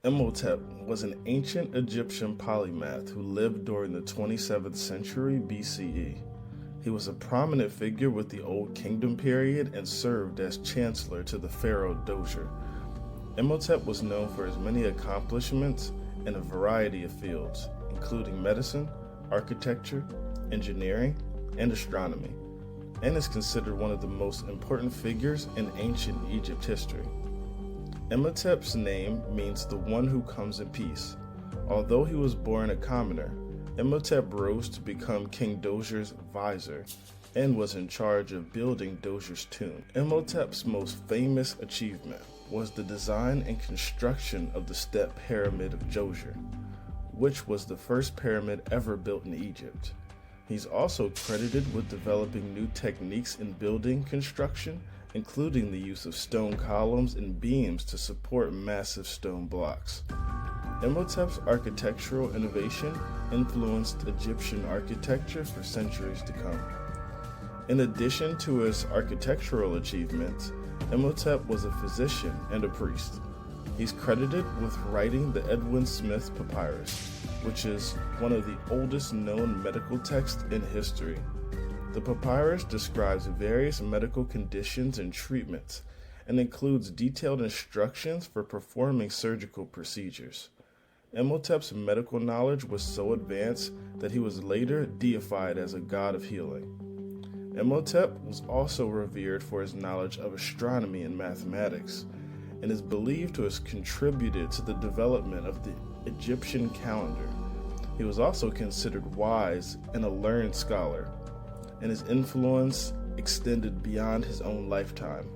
Imhotep was an ancient Egyptian polymath who lived during the 27th century BCE. He was a prominent figure with the Old Kingdom period and served as chancellor to the pharaoh Djoser. Imhotep was known for his many accomplishments in a variety of fields, including medicine, architecture, engineering, and astronomy, and is considered one of the most important figures in ancient Egypt history. Imhotep's name means the one who comes in peace. Although he was born a commoner, Imhotep rose to become King Djoser's vizier and was in charge of building Djoser's tomb. Imhotep's most famous achievement was the design and construction of the step pyramid of Djoser, which was the first pyramid ever built in Egypt. He's also credited with developing new techniques in building construction, including the use of stone columns and beams to support massive stone blocks. Imhotep's architectural innovation influenced Egyptian architecture for centuries to come. In addition to his architectural achievements, Imhotep was a physician and a priest. He's credited with writing the Edwin Smith Papyrus, which is one of the oldest known medical texts in history. The papyrus describes various medical conditions and treatments and includes detailed instructions for performing surgical procedures. Imhotep's medical knowledge was so advanced that he was later deified as a god of healing. Imhotep was also revered for his knowledge of astronomy and mathematics, and is believed to have contributed to the development of the Egyptian calendar. He was also considered wise and a learned scholar, and his influence extended beyond his own lifetime.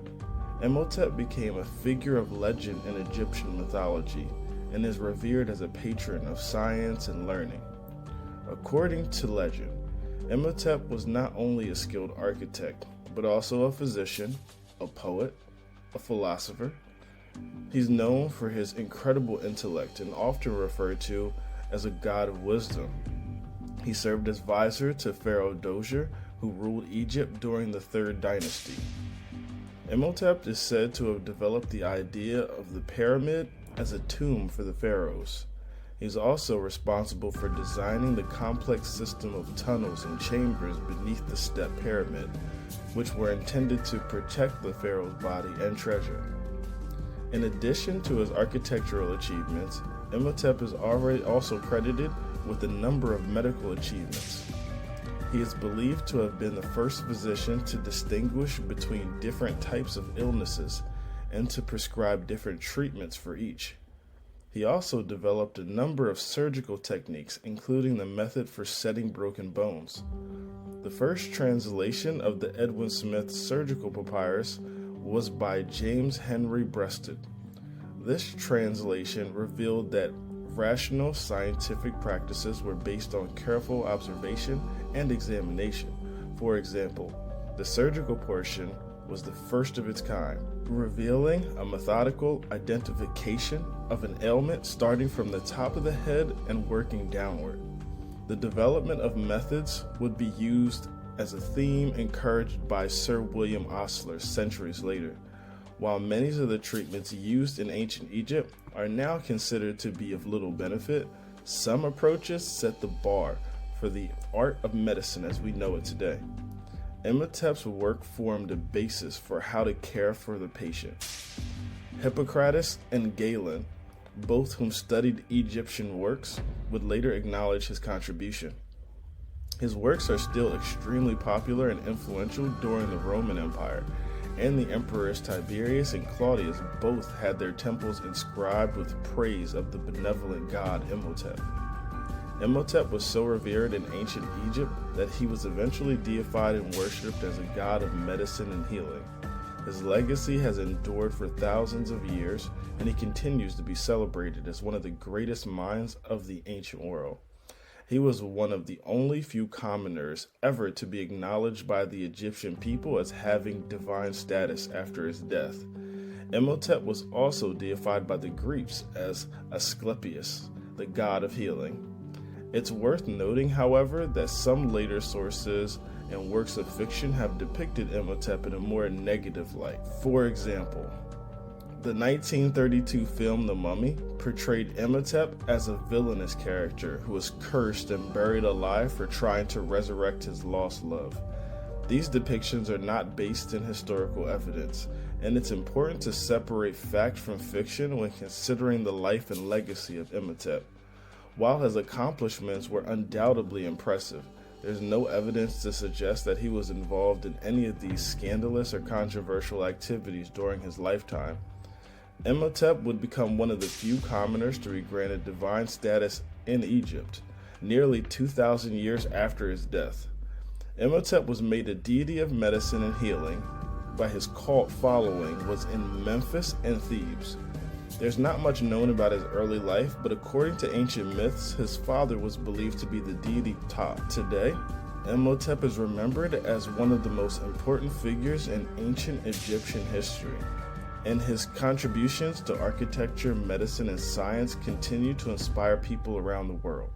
Imhotep became a figure of legend in Egyptian mythology and is revered as a patron of science and learning. According to legend, Imhotep was not only a skilled architect, but also a physician, a poet, a philosopher. He's known for his incredible intellect and often referred to as a god of wisdom. He served as vizier to Pharaoh Djoser, who ruled Egypt during the Third Dynasty. Imhotep is said to have developed the idea of the pyramid as a tomb for the pharaohs. He's also responsible for designing the complex system of tunnels and chambers beneath the step pyramid, which were intended to protect the pharaoh's body and treasure. In addition to his architectural achievements, Imhotep is already also credited with a number of medical achievements. He is believed to have been the first physician to distinguish between different types of illnesses and to prescribe different treatments for each. He also developed a number of surgical techniques, including the method for setting broken bones. The first translation of the Edwin Smith surgical papyrus was by James Henry Breasted. This translation revealed that rational scientific practices were based on careful observation and examination. For example, the surgical portion was the first of its kind, revealing a methodical identification of an ailment starting from the top of the head and working downward. The development of methods would be used as a theme encouraged by Sir William Osler centuries later. While many of the treatments used in ancient Egypt are now considered to be of little benefit, some approaches set the bar for the art of medicine as we know it today. Imhotep's work formed a basis for how to care for the patient. Hippocrates and Galen, both whom studied Egyptian works, would later acknowledge his contribution. His works are still extremely popular and influential during the Roman Empire, and the emperors Tiberius and Claudius both had their temples inscribed with praise of the benevolent god Imhotep. Imhotep was so revered in ancient Egypt that he was eventually deified and worshipped as a god of medicine and healing. His legacy has endured for thousands of years, and he continues to be celebrated as one of the greatest minds of the ancient world. He was one of the only few commoners ever to be acknowledged by the Egyptian people as having divine status after his death. Imhotep was also deified by the Greeks as Asclepius, the god of healing. It's worth noting, however, that some later sources and works of fiction have depicted Imhotep in a more negative light. For example, The 1932 film The Mummy portrayed Imhotep as a villainous character who was cursed and buried alive for trying to resurrect his lost love. These depictions are not based in historical evidence, and it's important to separate fact from fiction when considering the life and legacy of Imhotep. While his accomplishments were undoubtedly impressive, there's no evidence to suggest that he was involved in any of these scandalous or controversial activities during his lifetime. Imhotep would become one of the few commoners to be granted divine status in Egypt, nearly 2,000 years after his death. Imhotep was made a deity of medicine and healing by his cult following was in Memphis and Thebes. There's not much known about his early life, but according to ancient myths, his father was believed to be the deity Ptah. Today, Imhotep is remembered as one of the most important figures in ancient Egyptian history, and his contributions to architecture, medicine, and science continue to inspire people around the world.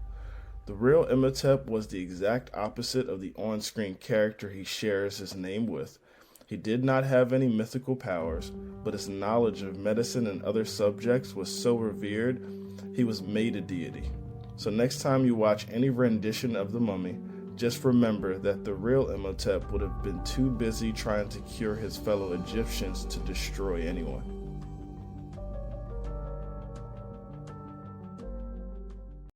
The real Imhotep was the exact opposite of the on-screen character he shares his name with. He did not have any mythical powers, but his knowledge of medicine and other subjects was so revered, he was made a deity. So next time you watch any rendition of The Mummy, just remember that the real Imhotep would have been too busy trying to cure his fellow Egyptians to destroy anyone.